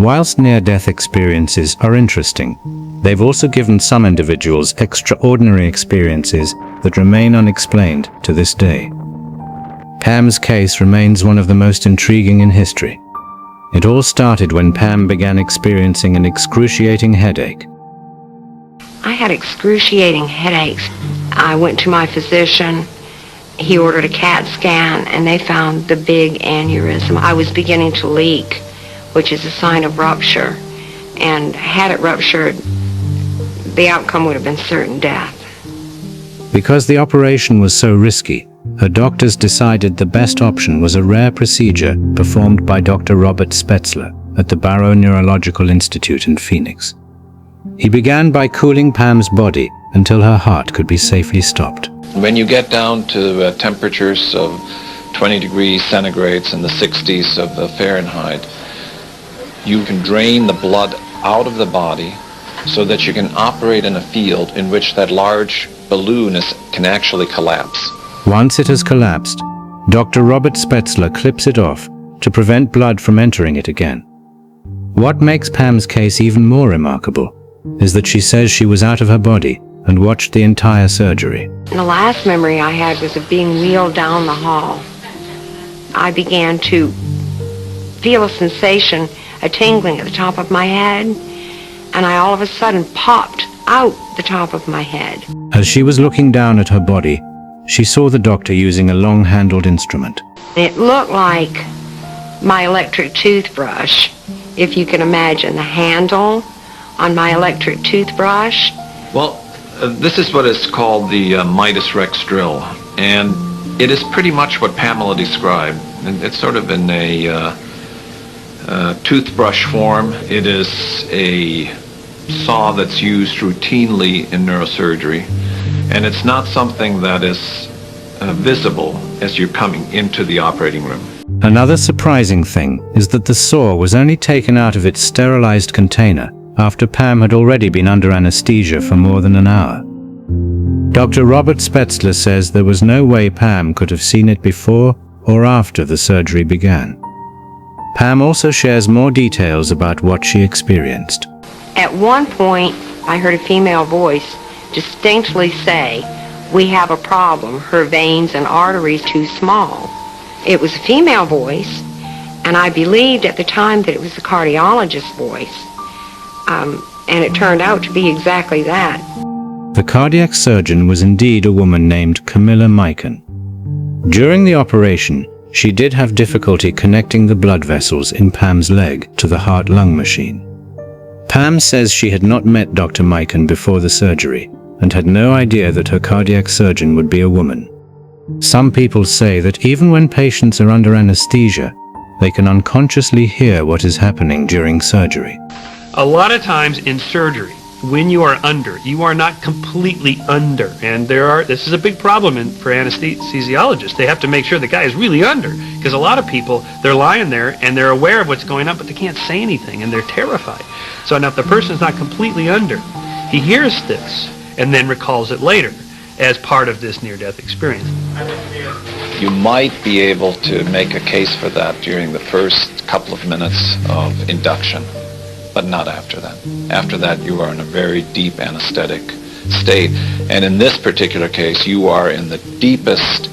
Whilst near-death experiences are interesting, they've also given some individuals extraordinary experiences that remain unexplained to this day. Pam's case remains one of the most intriguing in history. It all started when Pam began experiencing an excruciating headache. I had excruciating headaches. I went to my physician. He ordered a CAT scan, and they found the big aneurysm. I was beginning to leak, which is a sign of rupture. And had it ruptured, the outcome would have been certain death. Because the operation was so risky, her doctors decided the best option was a rare procedure performed by Dr. Robert Spetzler at the Barrow Neurological Institute in Phoenix. He began by cooling Pam's body until her heart could be safely stopped. When you get down to temperatures of 20 degrees centigrade in the 60s of Fahrenheit, you can drain the blood out of the body so that you can operate in a field in which that large balloon can actually collapse. Once it has collapsed, Dr. Robert Spetzler clips it off to prevent blood from entering it again. What makes Pam's case even more remarkable is that she says she was out of her body and watched the entire surgery. And the last memory I had was of being wheeled down the hall. I began to feel a sensation, a tingling at the top of my head, and I all of a sudden popped out the top of my head. As she was looking down at her body, she saw the doctor using a long-handled instrument. It looked like my electric toothbrush, if you can imagine the handle on my electric toothbrush. Well, this is what is called the Midas Rex drill, and it is pretty much what Pamela described. It's sort of in a toothbrush form. It is a saw that's used routinely in neurosurgery, and it's not something that is visible as you're coming into the operating room. Another surprising thing is that the saw was only taken out of its sterilized container after Pam had already been under anesthesia for more than an hour. Dr. Robert Spetzler says there was no way Pam could have seen it before or after the surgery began. Pam also shares more details about what she experienced. At one point, I heard a female voice distinctly say, "We have a problem. Her veins and arteries too small." It was a female voice, and I believed at the time that it was the cardiologist's voice. And it turned out to be exactly that. The cardiac surgeon was indeed a woman named Camilla Mikan. During the operation, she did have difficulty connecting the blood vessels in Pam's leg to the heart-lung machine. Pam says she had not met Dr. Mikan before the surgery and had no idea that her cardiac surgeon would be a woman. Some people say that even when patients are under anesthesia, they can unconsciously hear what is happening during surgery. A lot of times in surgery, when you are under, you are not completely under. And this is a big problem for anesthesiologists. They have to make sure the guy is really under. Because a lot of people, they're lying there and they're aware of what's going on, but they can't say anything and they're terrified. So now if the person's not completely under, he hears this and then recalls it later as part of this near-death experience. You might be able to make a case for that during the first couple of minutes of induction, but not after that. After that, you are in a very deep anesthetic state. And in this particular case, you are in the deepest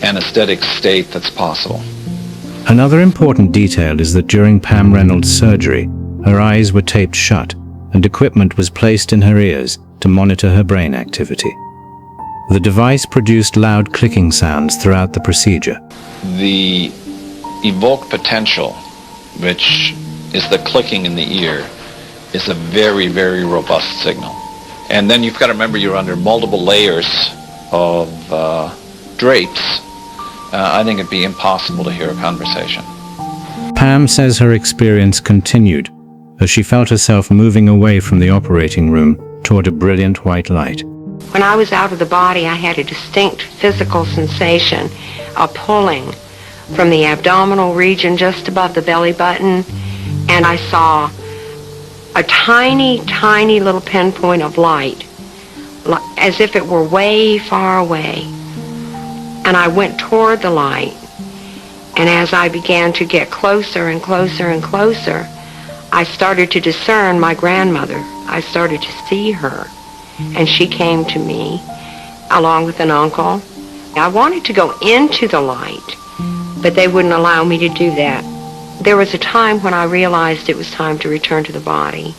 anesthetic state that's possible. Another important detail is that during Pam Reynolds' surgery, her eyes were taped shut and equipment was placed in her ears to monitor her brain activity. The device produced loud clicking sounds throughout the procedure. The evoked potential, which is the clicking in the ear, is a very, very robust signal. And then you've got to remember you're under multiple layers of drapes. I think it'd be impossible to hear a conversation. Pam says her experience continued as she felt herself moving away from the operating room toward a brilliant white light. When I was out of the body, I had a distinct physical sensation, a pulling from the abdominal region just above the belly button, and I saw a tiny, tiny little pinpoint of light, as if it were way far away. And I went toward the light, and as I began to get closer and closer and closer, I started to discern my grandmother. I started to see her, and she came to me along with an uncle. I wanted to go into the light, but they wouldn't allow me to do that. There was a time when I realized it was time to return to the body,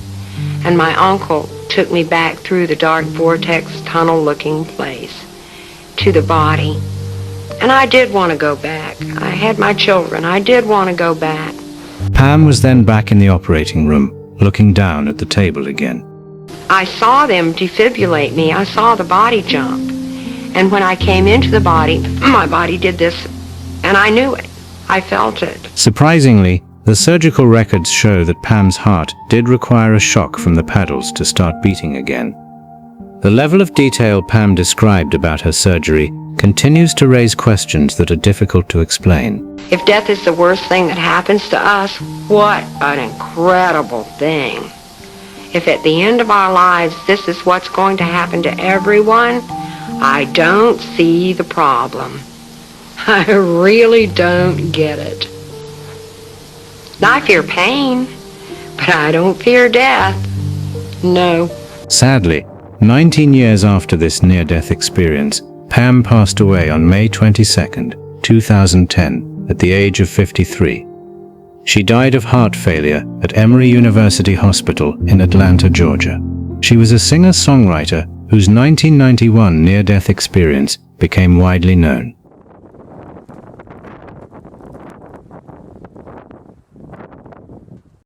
and my uncle took me back through the dark vortex tunnel-looking place to the body. And I did want to go back. I had my children. I did want to go back. Pam was then back in the operating room, looking down at the table again. I saw them defibrillate me. I saw the body jump. And when I came into the body, my body did this, and I knew it. I felt it. Surprisingly, the surgical records show that Pam's heart did require a shock from the paddles to start beating again. The level of detail Pam described about her surgery continues to raise questions that are difficult to explain. If death is the worst thing that happens to us, what an incredible thing. If at the end of our lives this is what's going to happen to everyone, I don't see the problem. I really don't get it. I fear pain, but I don't fear death. No. Sadly, 19 years after this near-death experience, Pam passed away on May 22, 2010, at the age of 53. She died of heart failure at Emory University Hospital in Atlanta, Georgia. She was a singer-songwriter whose 1991 near-death experience became widely known.